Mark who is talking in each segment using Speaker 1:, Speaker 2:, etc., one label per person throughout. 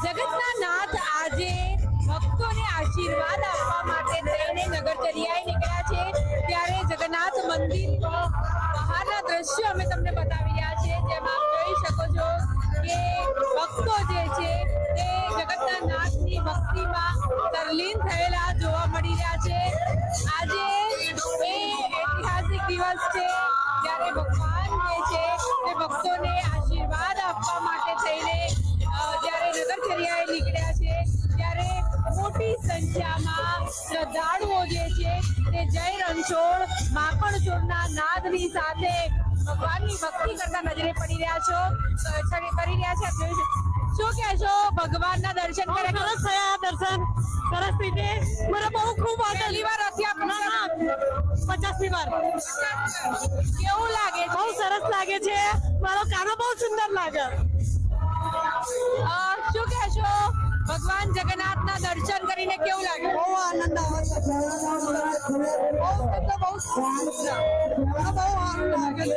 Speaker 1: જગતના નાથ આજે ભક્તોને આશીર્વાદ આપવા માટે થઈને નગરચર્યાએ નીકળ્યા છે ત્યારે જગન્નાથ મંદિર બહારના દ્રશ્યો અમે તમને બતાવી રહ્યા છીએ જેમાં આપ જોઈ શકો છો કે ભક્તો જે છે તે જગતના નાથની ભક્તિમાં તરલીન થયેલા જોવા મળી રહ્યા છે। આજે એ ઐતિહાસિક દિવસ છે જ્યારે ભગવાન જે છે તે ભક્તોને આશીર્વાદ આપવા માટે થઈને જ્યારે નગરચર્યાએ નીકળ્યા છે ત્યારે મોટી સંખ્યામાં શ્રદ્ધાળુઓ જે છે તે જય રણછોડ માખણચોરના નાદની સાથે ભગવાનની ભક્તિ કરતા નજરે પડી રહ્યા છો કરી રહ્યા છે। શું કહેશો ભગવાનના દર્શન કર્યા?
Speaker 2: સરસ થયા દર્શન સરસ રીતે મને બહુ ખૂબ
Speaker 1: પહેલી વાર રથયાત્રા
Speaker 2: 50મી વાર
Speaker 1: કેવું લાગે છે?
Speaker 2: બહુ સરસ લાગે છે મારો કાનો બહુ સુંદર લાગે।
Speaker 1: શું કહેશો ભગવાન જગન્નાથના દર્શન કરીને કેવું લાગે?
Speaker 2: બહુ આનંદ આવે છે બહુ સારું લાગે છે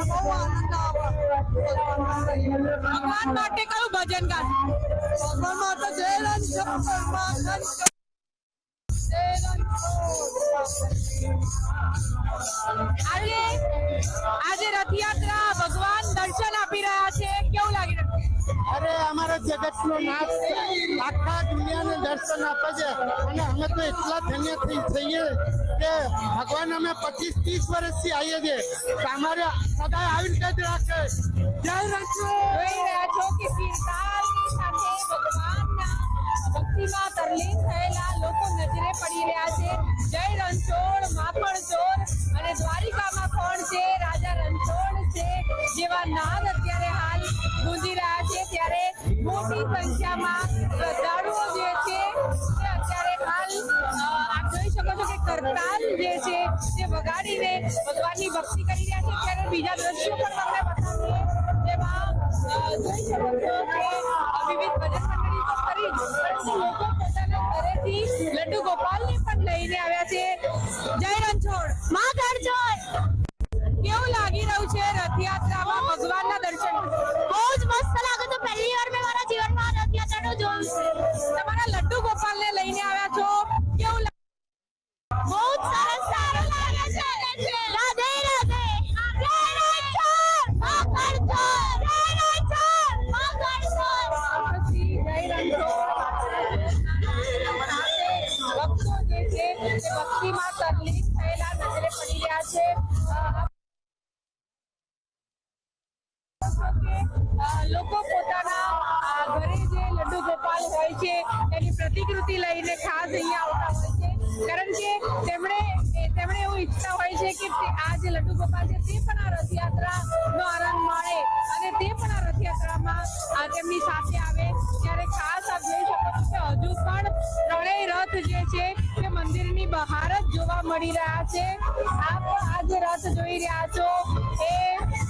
Speaker 2: બહુ આનંદ આવે।
Speaker 1: ભગવાન માટે કયું ભજન ગાશો?
Speaker 2: ભગવાન માટે જય રણછોડ
Speaker 1: આજે રથયાત્રા ભગવાન દર્શન આપી રહ્યા છે કેવું લાગી રહ્યું?
Speaker 2: અરે અમારા જગતનો નાથ આખા દુનિયાને દર્શન આપે છે અને અમે તો એટલા ધન્ય થઈએ કે ભગવાન અમે 25-30 વર્ષથી આવીએ છીએ અમારે સદાય આવીને જ રાખે। જય રણછોડ।
Speaker 1: જોઈ રહ્યા છો કે કીર્તનની સાથે ભગવાનના ભક્તિમાં તરલીન થયેલા લોકો નજરે પડી રહ્યા છે। જય રણછોડ માખણચોર અને દ્વારિકામાં કોણ છે રાજા રણછોડ છે જેવા નાદ અત્યારે હાલ ગુંજી રહ્યા છે ત્યારે મોટી સંખ્યામાં શ્રદ્ધાળુઓ જે છે તે અત્યારે હાલ આપ જોઈ શકો છો કે કરતાલ જે છે તે વગાડીને ભગવાનની ભક્તિ કરી રહ્યા છે ત્યારે બીજા દ્રશ્યો પણ તમને બતાવીએ જેમાં જોઈ શકો છો કે વિવિધ ભજન મંડળી તો ખરી જ પરંતુ લોકો પોતાના ઘરેથી લડ્ડુ ગોપાલને પણ લઈને આવ્યા છે। જય રણછોડ માખણચોર કેવું લાગી રહ્યું છે રથયાત્રામાં ભગવાનના દર્શન?
Speaker 3: બહુ જ મસ્ત લાગે તો પહેલી વાર મેં મારા જીવનમાં રથયાત્રાનું જોયું છે।
Speaker 1: તમારા લડ્ડુ ગોપાલને લઈને આવ્યા છો કેવું લાગે?
Speaker 3: બહુ જ સરસ સારું લાગે છે। રાધે રાધે જય રણછોડ માખણચોર જય રણછોડ માખણચોર
Speaker 1: જય રણછોડ ભક્તો જે છે તે ભક્તિમાં તરલીન થયેલા નજરે પડી રહ્યા છે। લોકો પોતાના ઘરે જે લડ્ડુ ગોપાલ હોય છે એની પ્રતિકૃતિ લઈને ખાસ અહીંયા આવતા હોય છે કારણ કે તેમણે એવું ઈચ્છતા હોય છે કે આ જે લડ્ડુ ગોપાલ છે તે પણ આ રથયાત્રાનો આનંદ માણે અને તે પણ આ રથયાત્રામાં તેમની સાથે આવે ત્યારે ખાસ આપ જોઈ શકો છો કે હજુ પણ ત્રણેય રથ જે છે તે મંદિરની બહાર જ જોવા મળી રહ્યા છે। આપ આ જે રથ જોઈ રહ્યા છો એ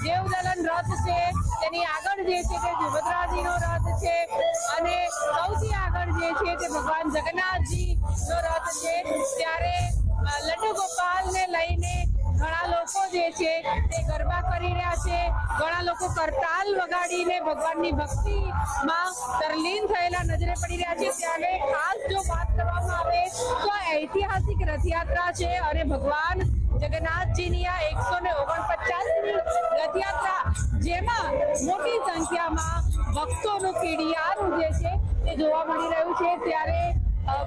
Speaker 1: દેવદલન રથ છે તેની આગળ જે છે તે સુભદ્રાજીનો રથ છે અને સૌથી આગળ જે છે તે ભગવાન જગન્નાથજીનો રથ છે ત્યારે લડ્ડુ ગોપાલને લઈને ઘણા લોકો જે છે તે ગરબા કરી રહ્યા છે ઘણા લોકો કરતાલ વગાડીને ભગવાનની ભક્તિમાં તરલીન થયેલા નજરે પડી રહ્યા છે। ત્યારે ખાસ જો વાત કરવામાં આવે તો ઐતિહાસિક રથયાત્રા છે અને ભગવાન જગન્નાથજીની આ 149મી રથયાત્રા જેમાં મોટી સંખ્યામાં ભક્તોનું કીડિયારું જે છે તે જોવા મળી રહ્યું છે ત્યારે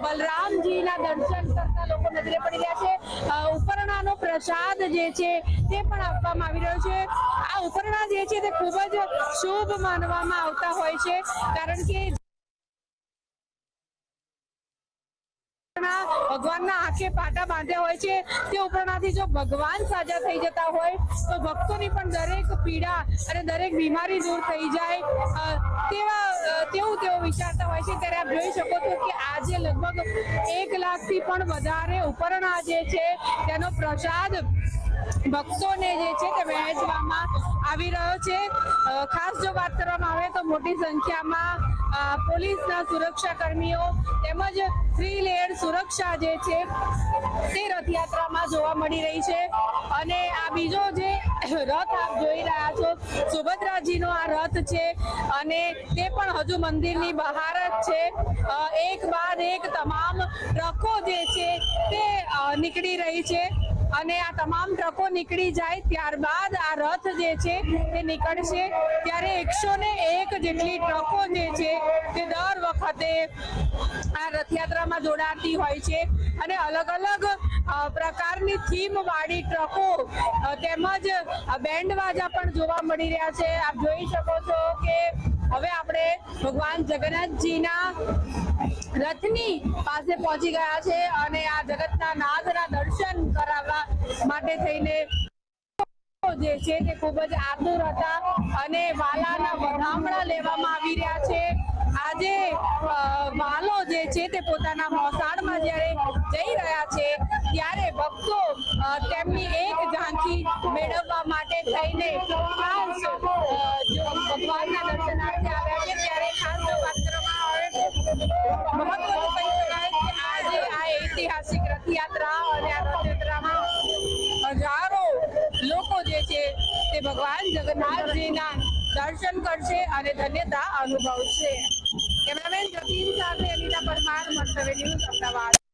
Speaker 1: બલરામજીના દર્શન કરતા લોકો નજરે પડી રહ્યા છે। ઉપરણાનો પ્રસાદ જે છે તે પણ આપવામાં આવી રહ્યો છે। આ ઉપરણા જે છે તે ખૂબ જ શુભ માનવામાં આવતા હોય છે કારણ કે ભગવાનના આંખે પાટા બાંધ્યા હોય છે તે ઉપરણાથી જો ભગવાન સાજા થઈ જતા હોય તો ભક્તોની પણ દરેક પીડા અને દરેક બીમારી દૂર થઈ જાય તેવું તેઓ વિચારતા હોય છે ત્યારે આપ જોઈ શકો છો કે આજે લગભગ 1 લાખથી પણ વધારે ઉપરણા જે છે તેનો પ્રસાદ ભક્તોને જે છે તે વહેંચવામાં આવી રહ્યો છે. ખાસ જો વાત કરવામાં આવે તો મોટી સંખ્યામાં પોલીસના સુરક્ષા કર્મીઓ તેમજ 3 લેયર સુરક્ષા જે છે તે રથયાત્રામાં જોવા મળી રહી છે. અને આ બીજો જે રથ આપ જોઈ રહ્યા છો, સુભદ્રાજીનો આ રથ છે અને તે પણ હજુ મંદિરની બહાર જ છે. એક બાદ એક તમામ ટ્રકો જે છે તે નીકળી રહી છે અને આ તમામ ટ્રકો નીકળી જાય ત્યારબાદ આ રથ જે છે તે નીકળશે. ત્યારે 101 જેટલી ટ્રકો જે છે તે દર વખતે આ રથયાત્રામાં જોડાતી હોય છે અને અલગ અલગ પ્રકારની થીમ વાળી ટ્રકો તેમજ બેન્ડ વાજા પણ જોવા મળી રહ્યા છે. આપ જોઈ શકો છો કે હવે આપણે ભગવાન જગન્નાથજીના રથની પાસે પહોંચી ગયા છે અને આ જગતના નાથના દર્શન કરાવવા માટે થઈને જે છે તે ખૂબ જ આતુર હતા અને વાલાના વધામણા લેવામાં આવી રહ્યા છે. આજે વાલો જે છે તે પોતાના મોસાળમાં જ્યારે જઈ રહ્યા છે ત્યારે ભક્તો તેમની એક ઝાંખી મેળવવા માટે થઈને ખાસ ભગવાનના દર્શનાર્થે આવ્યા છે. ત્યારે ખાસ જો વાત કરવામાં આવે મહત્વનું કહી શકાય કે આજે આ ઐતિહાસિક રથયાત્રા અને આ રથયાત્રામાં હજારો લોકો જે છે તે ભગવાન જગન્નાથજીના દર્શન કરશે અને ધન્યતા અનુભવશે. કેમેરામેન જતીન સાથે અનિતા પરમાર, મંતવ્ય ન્યૂઝ, અમદાવાદ.